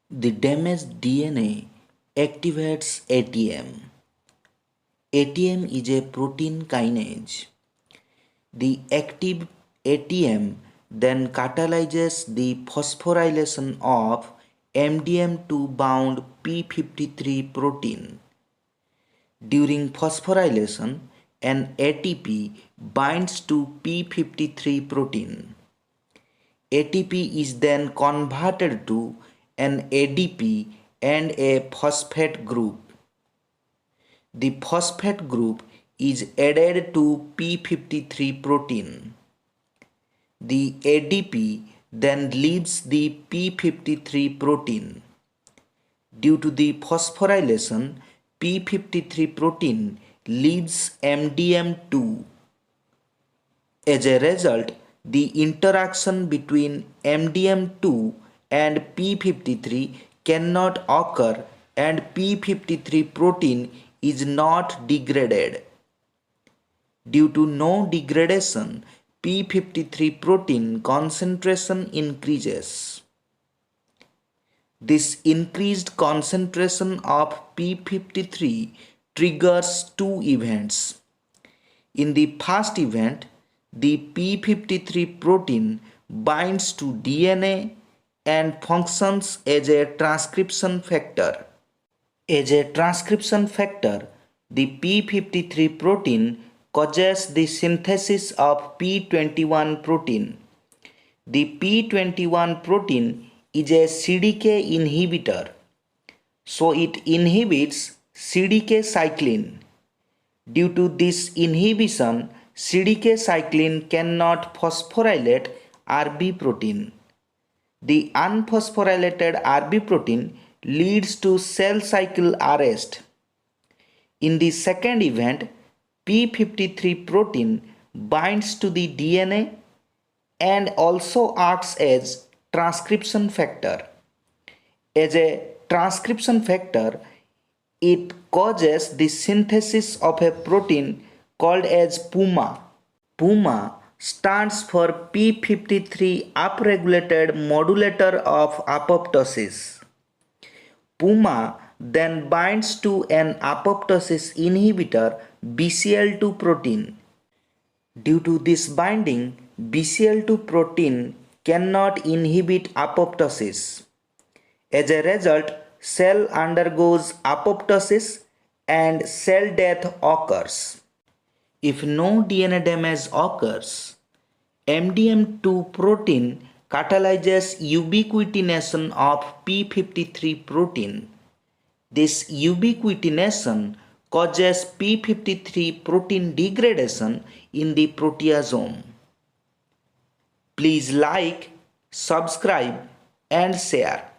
The damaged DNA activates ATM. ATM is a protein kinase. The active ATM then catalyzes the phosphorylation of MDM2 bound p53 protein. During phosphorylation, an ATP binds to p53 protein. ATP is then converted to an ADP and a phosphate group. The phosphate group is added to p53 protein. The ADP then leaves the p53 protein. Due to the phosphorylation, p53 protein leaves MDM2. As a result, the interaction between MDM2 and p53 cannot occur and p53 protein is not degraded. Due to no degradation, p53 protein concentration increases. This increased concentration of p53 triggers two events. In the first event, the p53 protein binds to DNA and functions as a transcription factor. As a transcription factor, the p53 protein causes the synthesis of p21 protein. The p21 protein is a CDK inhibitor, so it inhibits CDK cyclin. Due to this inhibition, CDK cyclin cannot phosphorylate Rb protein. The unphosphorylated Rb protein leads to cell cycle arrest. In the second event, p53 protein binds to the DNA and also acts as transcription factor. As a transcription factor, it causes the synthesis of a protein called as PUMA. PUMA stands for p53 upregulated modulator of apoptosis. PUMA then binds to an apoptosis inhibitor BCL2 protein. Due to this binding, BCL2 protein cannot inhibit apoptosis. As a result, cell undergoes apoptosis and cell death occurs. If no DNA damage occurs, MDM2 protein catalyzes ubiquitination of p53 protein. This ubiquitination causes p53 protein degradation in the proteasome. Please like, subscribe and share.